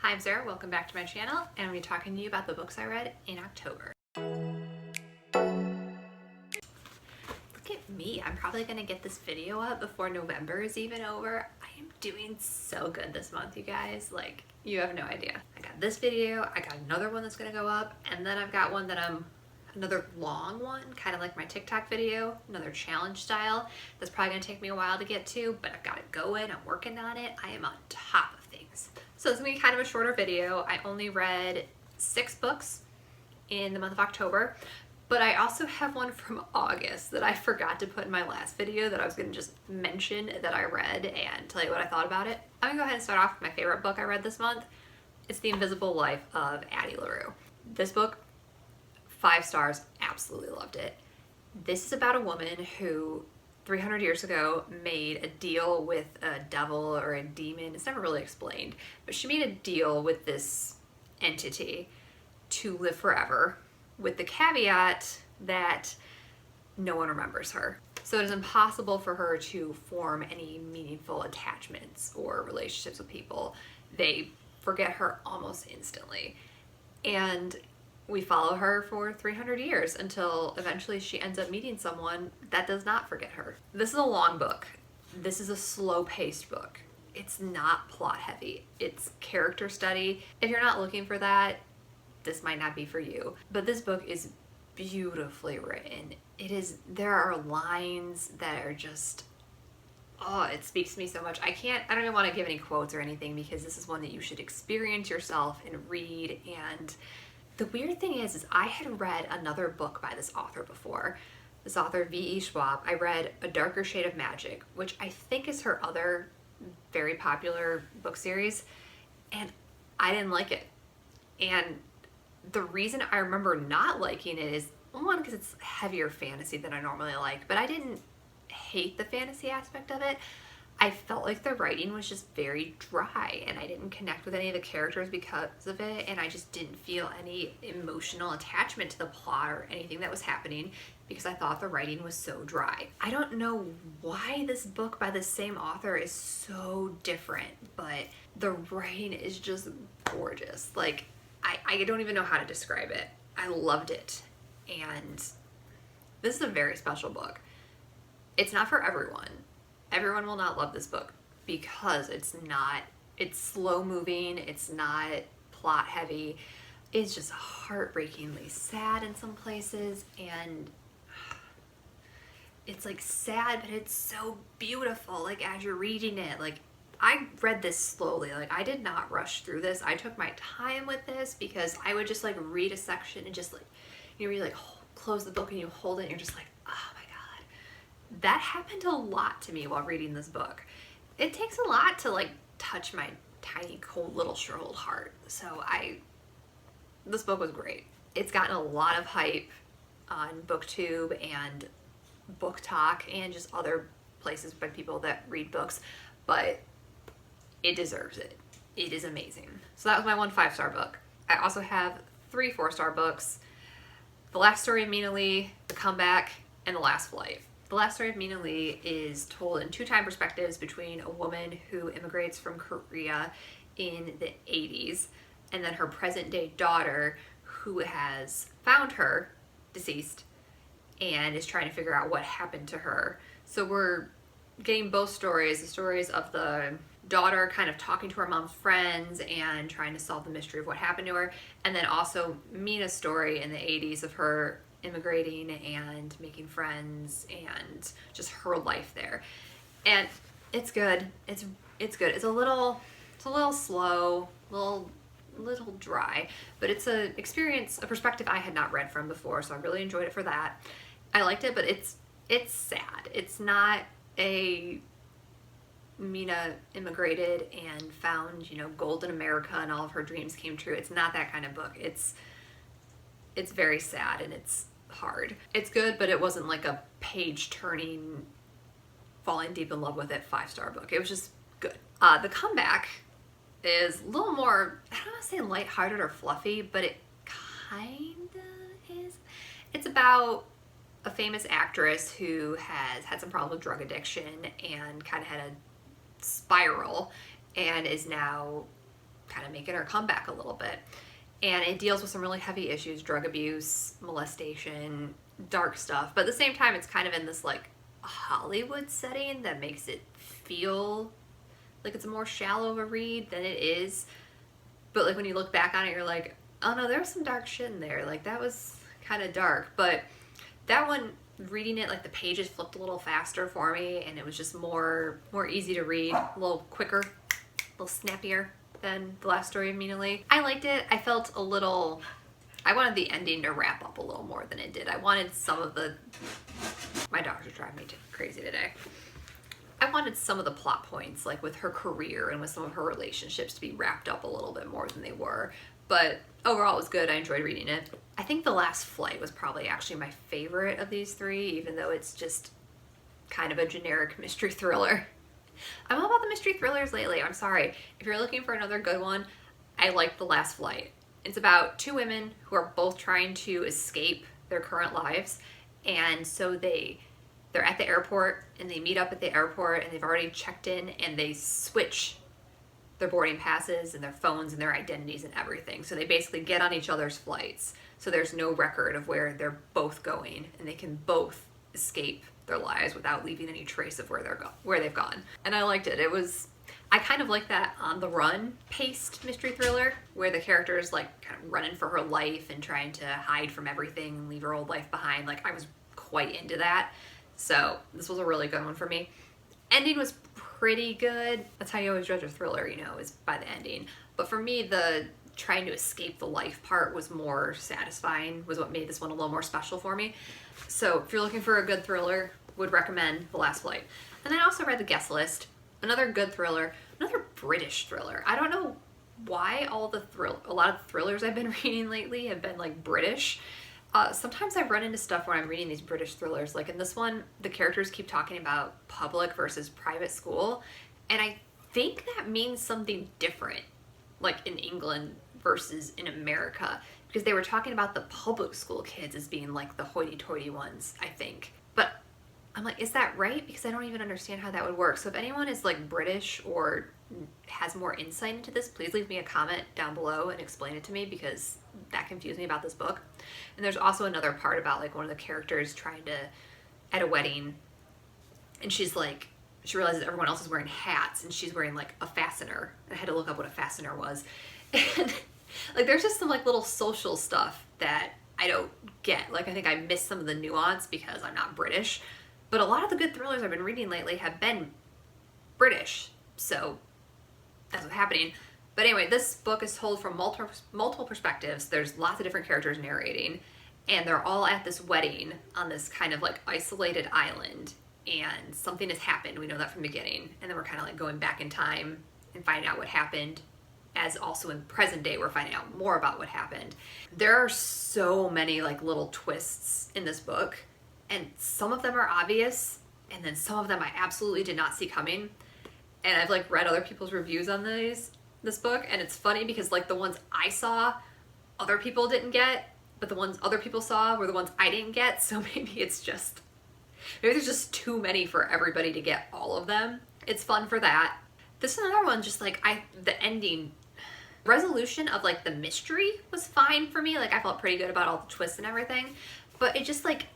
Hi, I'm Sarah. Welcome back to my channel, and I'm going to be talking to you about the books I read in October. Look at me. I'm probably going to get this video up before November is even over. I am doing so good this month, you guys. Like, you have no idea. I got this video, I got another one that's going to go up, and then I've got one that another long one, kind of like my TikTok video, another challenge style. That's probably going to take me a while to get to, but I've got it going. I'm working on it. I am on top of things. So it's going to be kind of a shorter video. I only read 6 books in the month of October, but I also have one from August that I forgot to put in my last video that I was going to just mention that I read and tell you what I thought about it. I'm going to go ahead and start off with my favorite book I read this month. It's The Invisible Life of Addie LaRue. This book, 5 stars, absolutely loved it. This is about a woman who 300 years ago made a deal with a devil or a demon. It's never really explained, but she made a deal with this entity to live forever with the caveat that no one remembers her. So it is impossible for her to form any meaningful attachments or relationships with people. They forget her almost instantly. And we follow her for 300 years until eventually she ends up meeting someone that does not forget her. This is a long book. This is a slow-paced book. It's not plot heavy. It's character study. If you're not looking for that, this might not be for you. But this book is beautifully written. There are lines that are just, oh, it speaks to me so much. I don't even want to give any quotes or anything because this is one that you should experience yourself and read. And the weird thing is I had read another book by this author before. This author, V.E. Schwab. I read A Darker Shade of Magic, which I think is her other very popular book series, and I didn't like it. And the reason I remember not liking it is, one, because it's heavier fantasy than I normally like, but I didn't hate the fantasy aspect of it. I felt like the writing was just very dry and I didn't connect with any of the characters because of it, and I just didn't feel any emotional attachment to the plot or anything that was happening because I thought the writing was so dry. I don't know why this book by the same author is so different, but the writing is just gorgeous. Like, I don't even know how to describe it. I loved it. And this is a very special book. It's not for everyone. Everyone will not love this book because it's slow moving, it's not plot heavy. It's just heartbreakingly sad in some places, and it's like sad, but it's so beautiful. Like, as you're reading it, like, I read this slowly. Like, I did not rush through this. I took my time with this because I would just like read a section and just like, you like close the book and you hold it and you're just like, oh my God. That happened a lot to me while reading this book. It takes a lot to like touch my tiny, cold, little shriveled heart. So this book was great. It's gotten a lot of hype on BookTube and Book Talk and just other places by people that read books, but it deserves it. It is amazing. So that was my one 5-star book. I also have 3 4-star books: The Last Story of Mina Lee, The Comeback, and The Last Flight. The Last Story of Mina Lee is told in 2 time perspectives between a woman who immigrates from Korea in the 80s and then her present day daughter who has found her deceased and is trying to figure out what happened to her. So we're getting both stories, the stories of the daughter kind of talking to her mom's friends and trying to solve the mystery of what happened to her, and then also Mina's story in the 80s of her immigrating and making friends and just her life there. And it's good. It's good. It's a little slow, little dry, but it's a perspective I had not read from before, so I really enjoyed it for that. I liked it, but it's sad. It's not a Mina immigrated and found, gold in America and all of her dreams came true. It's not that kind of book. It's very sad and it's hard. It's good, but it wasn't like a page-turning, falling deep in love with it 5-star book. It was just good. The Comeback is a little more, I don't want to say lighthearted or fluffy, but it kind of is. It's about a famous actress who has had some problems with drug addiction and kind of had a spiral and is now kind of making her comeback a little bit. And it deals with some really heavy issues, drug abuse, molestation, dark stuff. But at the same time, it's kind of in this like Hollywood setting that makes it feel like it's a more shallow of a read than it is. But like when you look back on it, you're like, oh no, there was some dark shit in there. Like that was kind of dark. But that one, reading it, like the pages flipped a little faster for me, and it was just more easy to read, a little quicker, a little snappier than the last story immediately. I liked it. I felt a little, I wanted the ending to wrap up a little more than it did. I wanted some of the, my dogs are driving me crazy today. I wanted some of the plot points, like with her career and with some of her relationships, to be wrapped up a little bit more than they were. But overall, it was good. I enjoyed reading it. I think The Last Flight was probably actually my favorite of these three, even though it's just kind of a generic mystery thriller. I'm all about the mystery thrillers lately. I'm sorry. If you're looking for another good one, I like The Last Flight. It's about two women who are both trying to escape their current lives. And so they're at the airport and they meet up at the airport and they've already checked in and they switch their boarding passes and their phones and their identities and everything. So they basically get on each other's flights. So there's no record of where they're both going and they can both escape their lives without leaving any trace of where they've gone. And I liked it. I kind of like that on the run paced mystery thriller where the character is like kind of running for her life and trying to hide from everything and leave her old life behind. Like I was quite into that. So this was a really good one for me. Ending was pretty good. That's how you always judge a thriller, you know, is by the ending. But for me, the trying to escape the life part was more satisfying, was what made this one a little more special for me. So if you're looking for a good thriller, would recommend The Last Flight. And I also read The Guest List, another good thriller, another British thriller. I don't know why a lot of the thrillers I've been reading lately have been like British. Sometimes I run into stuff when I'm reading these British thrillers. Like in this one, the characters keep talking about public versus private school. And I think that means something different, like in England versus in America. Because they were talking about the public school kids as being like the hoity-toity ones, I think. But I'm like, is that right? Because I don't even understand how that would work. So if anyone is like British or has more insight into this, please leave me a comment down below and explain it to me, because that confused me about this book. And there's also another part about like one of the characters trying to, at a wedding, and she's like, she realizes everyone else is wearing hats and she's wearing like a fastener. I had to look up what a fastener was. And like there's just some like little social stuff that I don't get. Like I think I missed some of the nuance because I'm not British. But a lot of the good thrillers I've been reading lately have been British. So that's what's happening. But anyway, this book is told from multiple perspectives. There's lots of different characters narrating, and they're all at this wedding on this kind of like isolated island, and something has happened. We know that from the beginning. And then we're kind of like going back in time and finding out what happened. As also in present day, we're finding out more about what happened. There are so many like little twists in this book, and some of them are obvious, and then some of them I absolutely did not see coming. And I've like read other people's reviews on this book, and it's funny because like the ones I saw, other people didn't get, but the ones other people saw were the ones I didn't get. So maybe there's just too many for everybody to get all of them. It's fun for that. This is another one, just like the ending resolution of like the mystery was fine for me. Like I felt pretty good about all the twists and everything, but it just like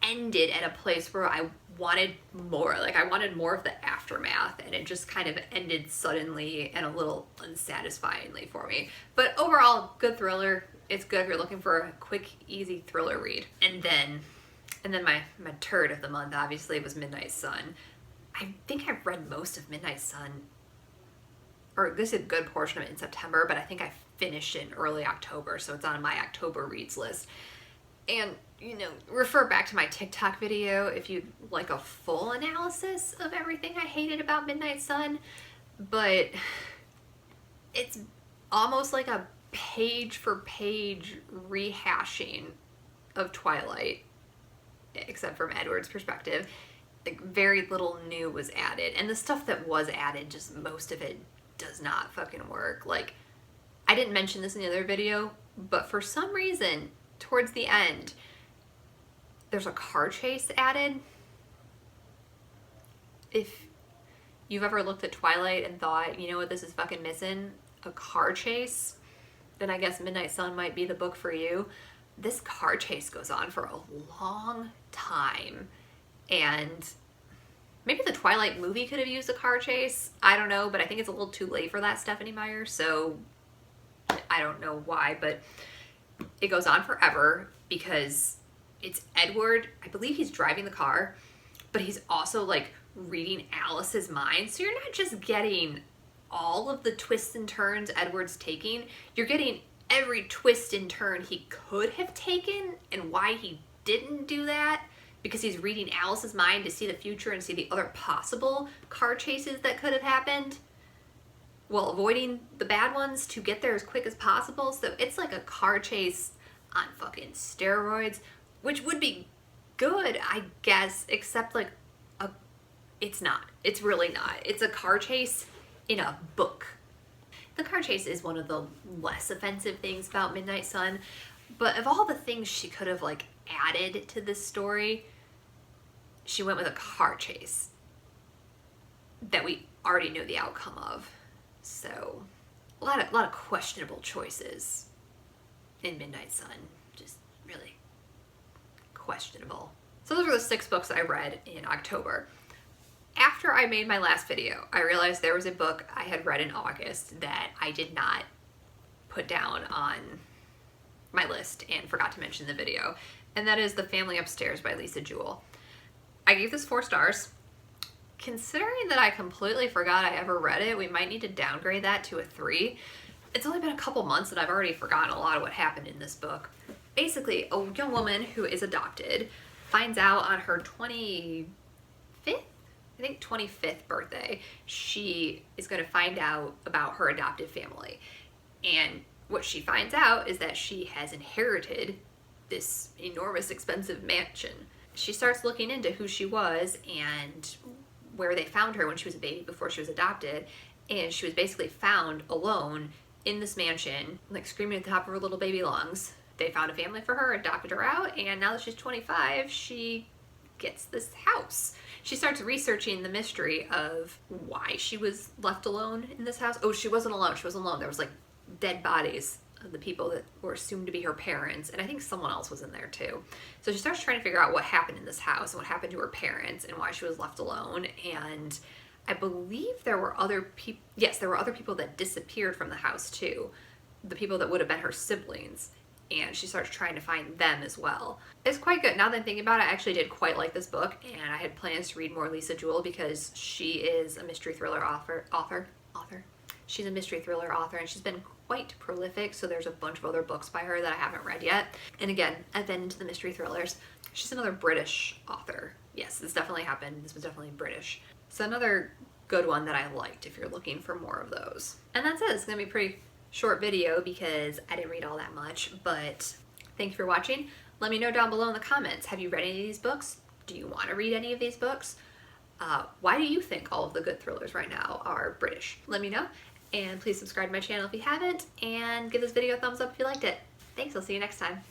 ended at a place where I wanted more. Like I wanted more of the aftermath, and it just kind of ended suddenly and a little unsatisfyingly for me. But overall, good thriller. It's good if you're looking for a quick, easy thriller read. And then my turd of the month obviously was Midnight Sun. I think I've read most of Midnight Sun, or this is a good portion of it in September, but I think I finished it in early October, so it's on my October reads list. And, you know, refer back to my TikTok video if you'd like a full analysis of everything I hated about Midnight Sun. But it's almost like a page-for-page rehashing of Twilight, except from Edward's perspective. Like, very little new was added. And the stuff that was added, just most of it does not fucking work. Like, I didn't mention this in the other video, but for some reason, towards the end, there's a car chase added. If you've ever looked at Twilight and thought, you know what this is fucking missing, a car chase, then I guess Midnight Sun might be the book for you. This car chase goes on for a long time, and maybe the Twilight movie could have used a car chase. I don't know, but I think it's a little too late for that, Stephenie Meyer, so I don't know why, but it goes on forever because it's Edward. I believe he's driving the car, but he's also like reading Alice's mind. So you're not just getting all of the twists and turns Edward's taking, you're getting every twist and turn he could have taken and why he didn't do that, because he's reading Alice's mind to see the future and see the other possible car chases that could have happened while avoiding the bad ones to get there as quick as possible. So it's like a car chase on fucking steroids, which would be good, I guess, except like it's not. It's really not. It's a car chase in a book. The car chase is one of the less offensive things about Midnight Sun, but of all the things she could have like added to this story, she went with a car chase that we already knew the outcome of. So a lot of questionable choices in Midnight Sun, just really questionable. So those were the 6 books I read in October. After I made my last video, I realized there was a book I had read in August that I did not put down on my list and forgot to mention in the video, and that is The Family Upstairs by Lisa Jewell. I gave this 4 stars. Considering that I completely forgot I ever read it, we might need to downgrade that to a 3. It's only been a couple months and I've already forgotten a lot of what happened in this book. Basically, a young woman who is adopted finds out on her 25th birthday, she is going to find out about her adopted family. And what she finds out is that she has inherited this enormous expensive mansion. She starts looking into who she was and where they found her when she was a baby before she was adopted, and she was basically found alone in this mansion, like screaming at the top of her little baby lungs. They found a family for her, adopted her out, and now that she's 25, she gets this house. She starts researching the mystery of why she was left alone in this house. Oh, she wasn't alone. She wasn't alone. There was like dead bodies of the people that were assumed to be her parents, and I think someone else was in there too. So she starts trying to figure out what happened in this house and what happened to her parents and why she was left alone. And I believe there were other people, yes, there were other people that disappeared from the house too. The people that would have been her siblings. And she starts trying to find them as well. It's quite good. Now that I'm thinking about it, I actually did quite like this book, and I had plans to read more Lisa Jewell because she is a mystery thriller author. She's a mystery thriller author, and she's been quite prolific, so there's a bunch of other books by her that I haven't read yet. And again, I've been into the mystery thrillers. She's another British author. Yes, this definitely happened. This was definitely British. So another good one that I liked if you're looking for more of those. And that's it. It's gonna be a pretty short video because I didn't read all that much, but thank you for watching. Let me know down below in the comments, have you read any of these books? Do you want to read any of these books? Why do you think all of the good thrillers right now are British? Let me know, and please subscribe to my channel if you haven't, and give this video a thumbs up if you liked it. Thanks, I'll see you next time.